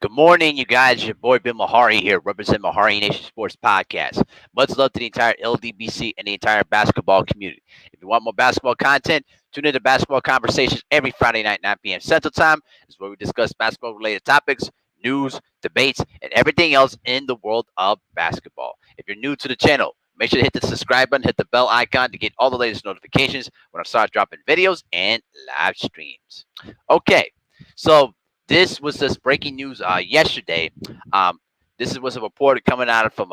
Good morning, you guys. Your boy Bill Mahari here, represent Mahari Nation Sports Podcast. Much love to the entire LDBC and the entire basketball community. If you want more basketball content, tune into Basketball Conversations every Friday night, 9 p.m. Central Time. This is where we discuss basketball-related topics, news, debates, and everything else in the world of basketball. If you're new to the channel, make sure to hit the subscribe button, hit the bell icon to get all the latest notifications when I start dropping videos and live streams. Okay, so this was just breaking news yesterday. Um, this was a report coming out from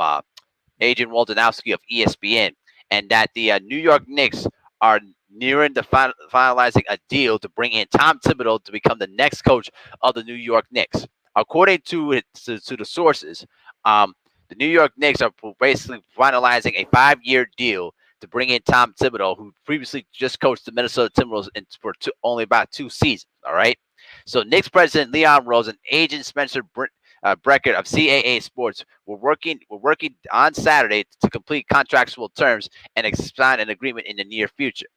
Adrian Wojnarowski of ESPN, and that the New York Knicks are nearing the finalizing a deal to bring in Tom Thibodeau to become the next coach of the New York Knicks. According to the sources, um, the New York Knicks are basically finalizing a 5-year deal to bring in Tom Thibodeau, who previously just coached the Minnesota Timberwolves for only about 2 seasons. All right. So Knicks president Leon Rose and agent Spencer Breckert of CAA Sports were working on Saturday to complete contractual terms and sign an agreement in the near future.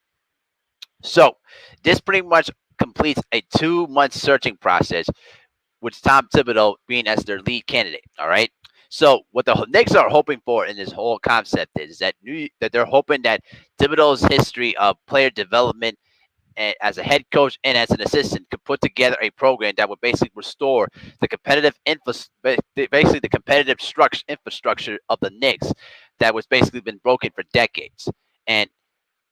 So this pretty much completes a 2-month searching process, with Tom Thibodeau being as their lead candidate. All right. So what the Knicks are hoping for in this whole concept is that they're hoping that Thibodeau's history of player development as a head coach and as an assistant could put together a program that would basically restore the basically the competitive infrastructure of the Knicks that was basically been broken for decades. And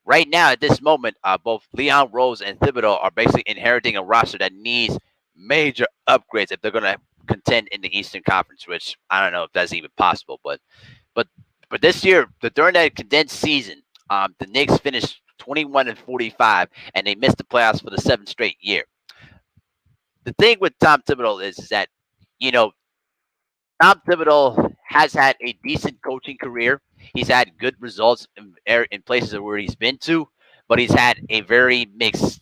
right now, at this moment, both Leon Rose and Thibodeau are basically inheriting a roster that needs major upgrades if they're going to contend in the Eastern Conference, which I don't know if that's even possible. But but this year, during that condensed season, the Knicks finished 21-45, and they missed the playoffs for the 7th straight year. The thing with Tom Thibodeau is that you know Tom Thibodeau has had a decent coaching career. He's had good results in places where he's been to, but he's had a very mixed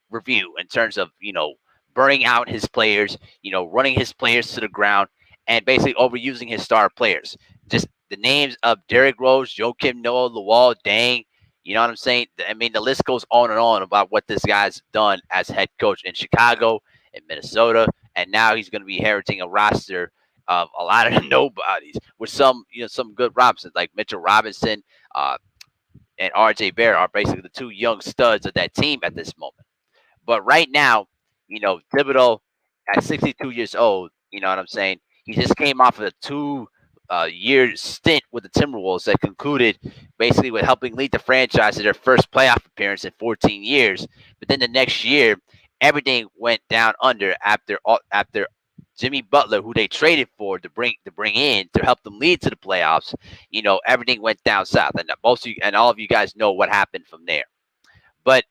review in terms of burning out his players, running his players to the ground, and basically overusing his star players. Just the names of Derrick Rose, Joakim Noah, Luol Deng. You know what I'm saying? I mean, the list goes on and on about what this guy's done as head coach in Chicago, in Minnesota, and now he's going to be inheriting a roster of a lot of nobodies with some good Robinsons like Mitchell Robinson and RJ Barrett are basically the two young studs of that team at this moment. But right now, Thibodeau at 62 years old, you know what I'm saying? He just came off of a 2 year stint with the Timberwolves that concluded basically with helping lead the franchise to their first playoff appearance in 14 years. But then the next year, everything went down under after Jimmy Butler, who they traded for to bring in to help them lead to the playoffs. Everything went down south, and most of you and all of you guys know what happened from there. But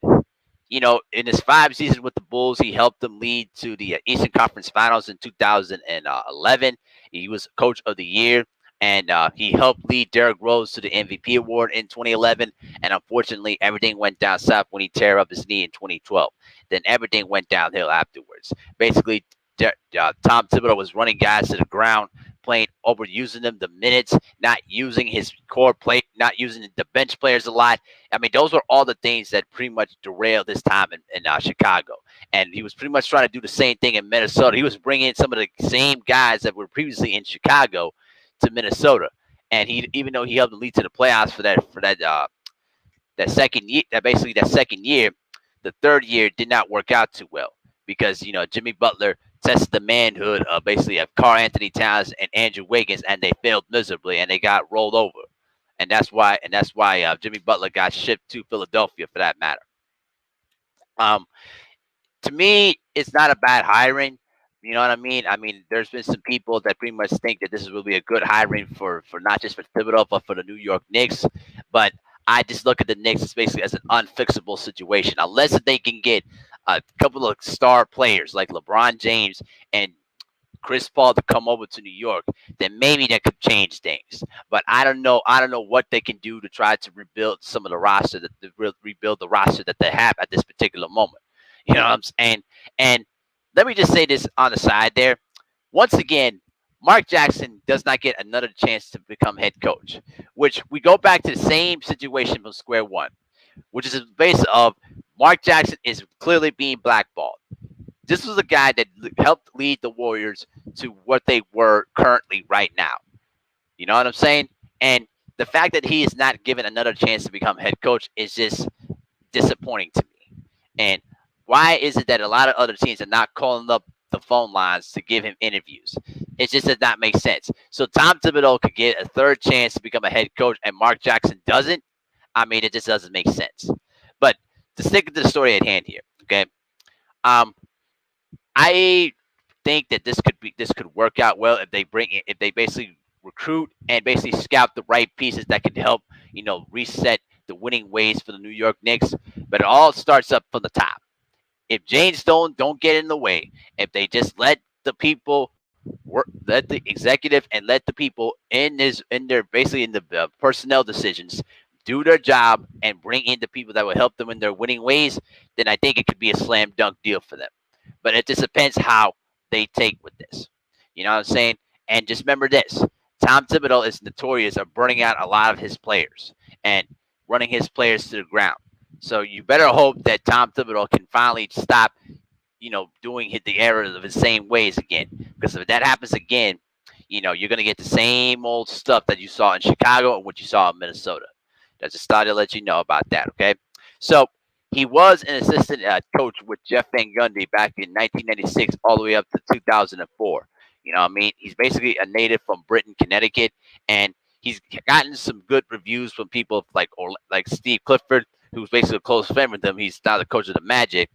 in his 5 seasons with the Bulls, he helped them lead to the Eastern Conference Finals in 2011. He was Coach of the Year, and he helped lead Derrick Rose to the MVP award in 2011. And unfortunately, everything went down south when he tear up his knee in 2012. Then everything went downhill afterwards. Basically, Tom Thibodeau was running guys to the ground, playing overusing them the minutes, not using his core play, not using the bench players a lot. I mean, those were all the things that pretty much derailed his time in Chicago. And he was pretty much trying to do the same thing in Minnesota. He was bringing in some of the same guys that were previously in Chicago to Minnesota. And even though he helped them lead to the playoffs that second year, the third year did not work out too well because Jimmy Butler tested the manhood of basically of Karl Anthony Towns and Andrew Wiggins, and they failed miserably and they got rolled over. And that's why Jimmy Butler got shipped to Philadelphia for that matter. Um, to me, it's not a bad hiring. You know what I mean? I mean, there's been some people that pretty much think that this will be a good hiring for not just for Thibodeau, but for the New York Knicks. But I just look at the Knicks as basically as an unfixable situation, unless they can get a couple of star players like LeBron James and Chris Paul to come over to New York, then maybe that could change things. But I don't know. I don't know what they can do to try to rebuild some of the roster rebuild the roster that they have at this particular moment. You know what I'm saying? And let me just say this on the side there. Once again, Mark Jackson does not get another chance to become head coach, which we go back to the same situation from square one, which is a base of Mark Jackson is clearly being blackballed. This was a guy that helped lead the Warriors to what they were currently right now. You know what I'm saying? And the fact that he is not given another chance to become head coach is just disappointing to me. And why is it that a lot of other teams are not calling up the phone lines to give him interviews? It just does not make sense. So Tom Thibodeau could get a third chance to become a head coach, and Mark Jackson doesn't. I mean, it just doesn't make sense. But to stick to the story at hand here, okay? Um, I think that this could work out well if if they basically recruit and basically scout the right pieces that can help reset the winning ways for the New York Knicks. But it all starts up from the top. If Jane Stone don't get in the way, if they just let the people work, let the executive and let the people in their basically in the personnel decisions do their job and bring in the people that will help them in their winning ways, then I think it could be a slam dunk deal for them. But it just depends how they take with this. You know what I'm saying? And just remember this: Tom Thibodeau is notorious of burning out a lot of his players and running his players to the ground. So you better hope that Tom Thibodeau can finally stop, doing the errors of the same ways again. Because if that happens again, you're going to get the same old stuff that you saw in Chicago and what you saw in Minnesota. I just thought to let you know about that. Okay, so he was an assistant coach with Jeff Van Gundy back in 1996 all the way up to 2004. You know what I mean? He's basically a native from Britain, Connecticut, and he's gotten some good reviews from people like Steve Clifford, who's basically a close friend with him. He's now the coach of the Magic,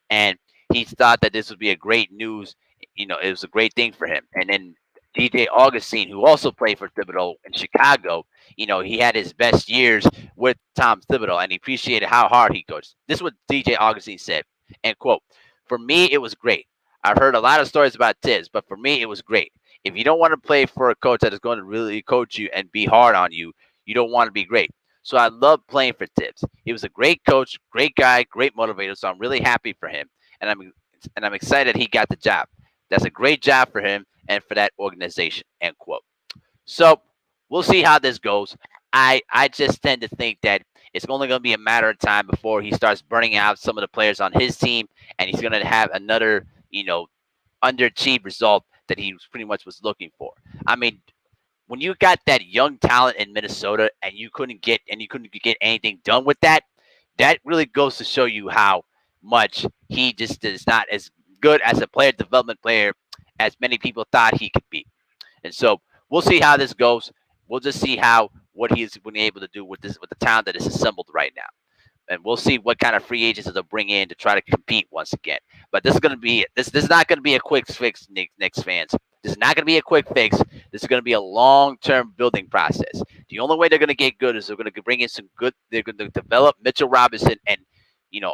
and he thought that this would be a great news. It was a great thing for him. And then DJ Augustine, who also played for Thibodeau in Chicago, he had his best years with Tom Thibodeau, and he appreciated how hard he coached. This is what DJ Augustine said, and quote, "For me, it was great. I've heard a lot of stories about Tibbs, but for me, it was great. If you don't want to play for a coach that is going to really coach you and be hard on you, you don't want to be great. So I love playing for Tibbs. He was a great coach, great guy, great motivator. So I'm really happy for him, and I'm excited he got the job. That's a great job for him and for that organization." End quote. So we'll see how this goes. I just tend to think that it's only going to be a matter of time before he starts burning out some of the players on his team, and he's going to have another underachieved result that he pretty much was looking for. I mean, when you got that young talent in Minnesota and you couldn't get anything done with that, that really goes to show you how much he just is not as good as a player development player as many people thought he could be. And so we'll see how this goes. We'll just see how what he's been able to do with the talent that is assembled right now, and we'll see what kind of free agents they'll bring in to try to compete once again. But this is going to be this is not going to be a quick fix, Knicks fans. This is not going to be a quick fix. This is going to be a long-term building process. The only way they're going to get good is they're going to bring in some good. They're going to develop Mitchell Robinson and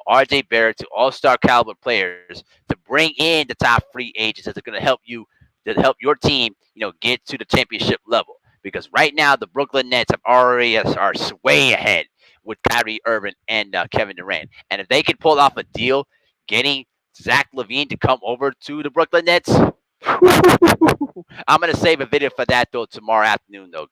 R.J. Barrett to all-star caliber players to bring in the top free agents that are going to help you to help your team get to the championship level. Because right now the Brooklyn Nets have already are way ahead with Kyrie Irving and Kevin Durant. And if they can pull off a deal, getting Zach LaVine to come over to the Brooklyn Nets, I'm gonna save a video for that though tomorrow afternoon though,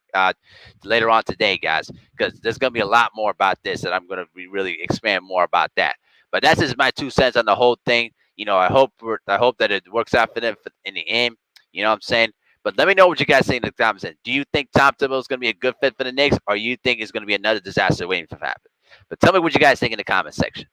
later on today, guys, because there's gonna be a lot more about this, and I'm gonna really expand more about that. But that's just my 2 cents on the whole thing. I hope that it works out for them in the end. You know what I'm saying? But let me know what you guys think in the comments. Do you think Tom Thibodeau is going to be a good fit for the Knicks, or you think it's going to be another disaster waiting to happen? But tell me what you guys think in the comment section.